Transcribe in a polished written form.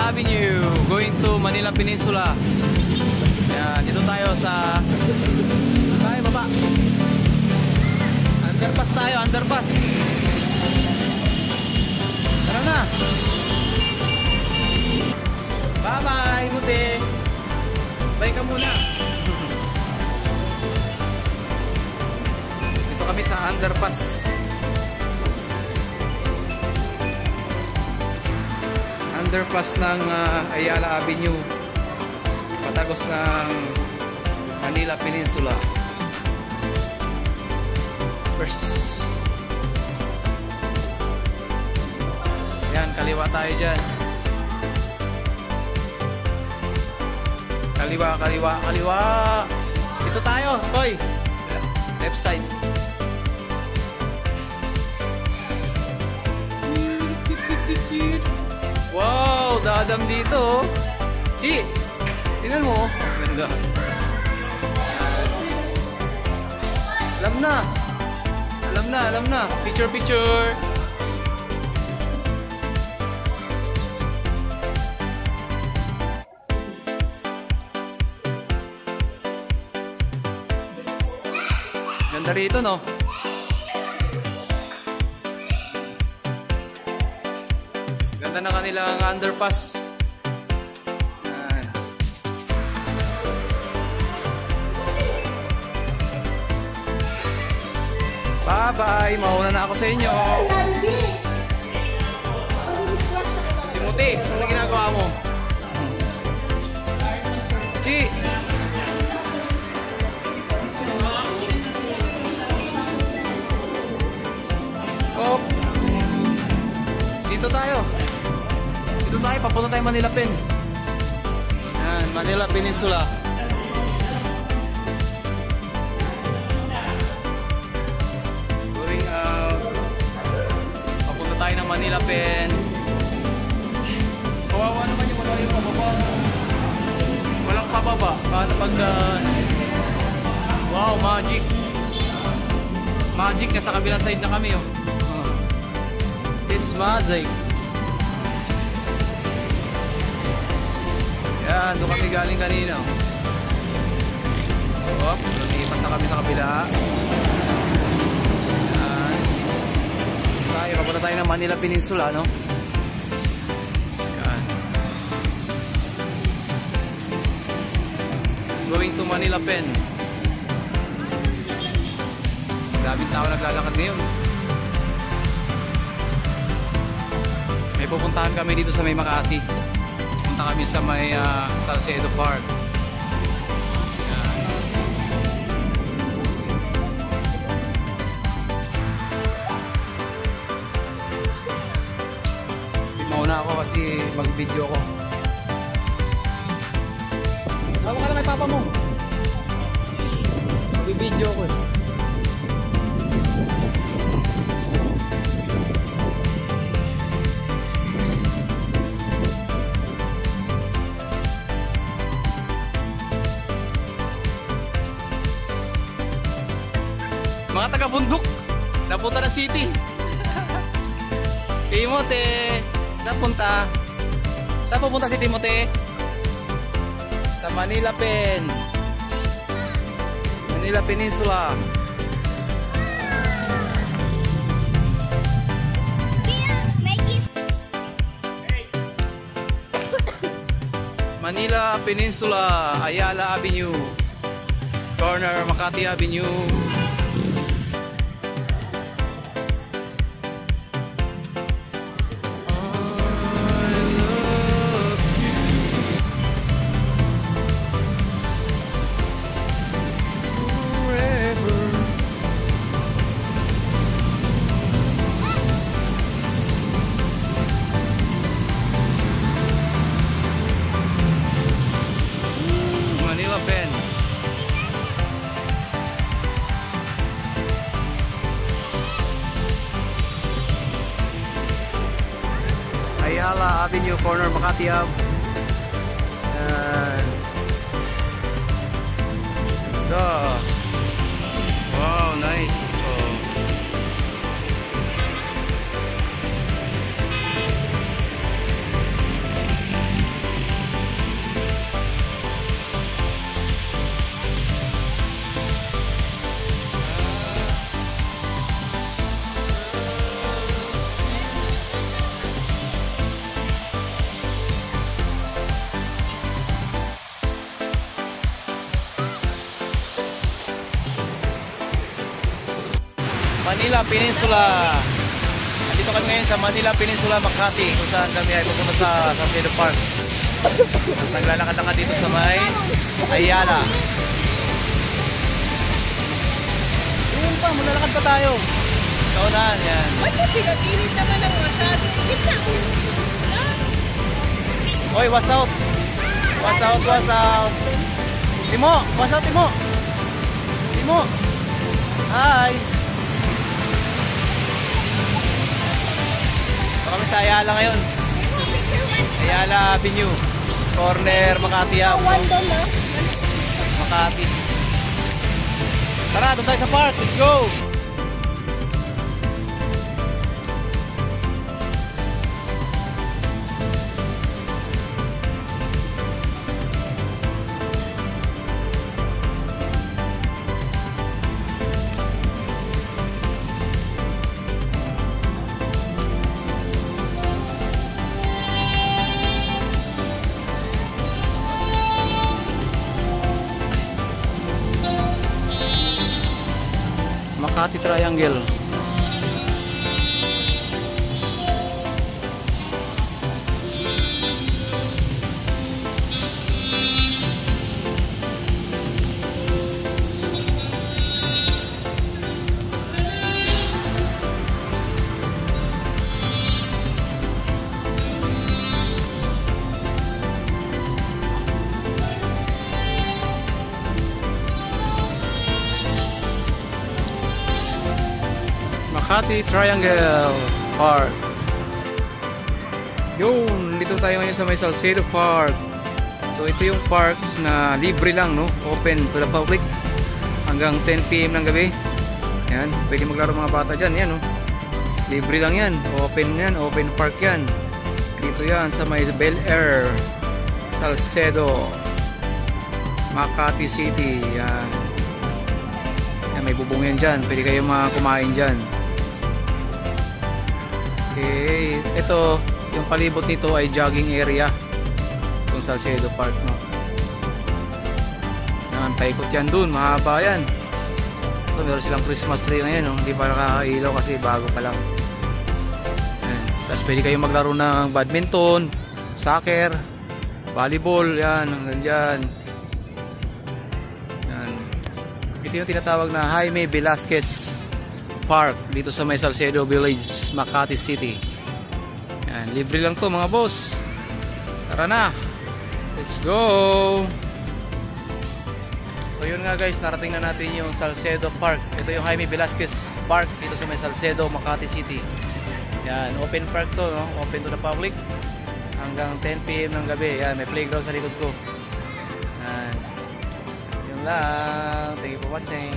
Ayala Avenue, going to Manila Peninsula. Ayan, dito tayo sa tayo baba. Underpass tayo, underpass. Tara na. Bye bye, Buti. Bye ka muna. Dito kami sa underpass. Underpass ng Ayala Avenue, patagos ng Manila Peninsula. First, yan, kaliwa tayo dyan. Kaliwa, kaliwa, kaliwa. Dito tayo, hoy. Left side. Wow, dadam dito. Chi, tingnan mo. Ganda. Alam na. Alam na, alam na. Picture, picture. Ganda rito, no? Ganda na kanilang underpass. Bye-bye! Mauna na ako sa inyo. Timothy, ano ginagawa mo? Chi! Oh! Dito tayo. Dito tayo, papunta tayo Manila Pen. Yan, Manila Peninsula. Going out. Papunta tayo ng Manila Pen. Kawawa naman yung wala yung pababa. Walang pababa. Paano pag... wow, magic. Magic, nasa kabilang side na kami, oh. It's magic. Yan, doon kami galing kanina. Oh, lumipat na kami sa kabila. Yan. Tayo, papunta tayo ng Manila Peninsula, no? Scan. Going to Manila Pen. Daming tao naglalakad ngayon. May pupuntahan kami dito sa may Makati. Punta kami sa may Salcedo Park. Yan. Mauna ako kasi mag-video ko. Tawag ka lang kay papa mo. Mag-video ko eh. Mga taga-bundok, napunta na city. Timothy, saan punta? Saan pupunta si Timothy? Sa Manila Pen. Manila Peninsula. Manila Peninsula, Ayala Avenue, corner Makati Avenue. Pen. Ayala Avenue, corner Makati Ave. Wow, nice. Oh. Manila Peninsula. Dito kami ngayon sa Manila Peninsula, Makati, kung saan kami ay pupunta sa Salcedo Park. Naglalakad-lakad dito sa may Ayala. Yun pa, maglalakad pa tayo. Kaunahan, yan. Ba't mo pinag-init naman ang masyado? Init na ako. Oy, what's out? What's out, what's out? Timo, what's out, Timo? Timo. Hi. Ito kami sa Ayala ngayon. Ayala Avenue. Corner Makati Avenue. Makati. Tara, doon tayo sa park. Let's go. Makati Triangle. Makati Triangle Park. Yun, dito tayo ngayon sa may Salcedo Park. So ito yung park na libre lang, no? Open to the public hanggang 10 PM ng gabi. Yan, pwede maglaro mga bata dyan. Yan, no? Libre lang yan. Open yan, open park yan. Dito yan sa may Bel Air, Salcedo, Makati City. Yan. Yan, may bubong yan dyan. Pwede kayo kumain dyan. Okay, ito yung palibot nito ay jogging area kung sa Salcedo Park, no? Yan, paikot yan dun, mahaba yan. So, meron silang Christmas tree ngayon, no? Hindi pa nakakailaw kasi bago pa lang. Yan. Tapos pwede kayong maglaro ng badminton, soccer, volleyball, yan, hanggang dyan. Yan. Ito yung tinatawag na Jaime Velasquez Park dito sa may Salcedo Village, Makati City. Yan, libre lang to mga boss. Tara na. Let's go. So yun nga guys, narating na natin yung Salcedo Park. Ito yung Jaime Velasquez Park dito sa may Salcedo, Makati City. Yan, open park to, no? Open to the public hanggang 10 PM ng gabi. Yan, may playground sa likod ko. Yan. Yun lang. Thank you for watching.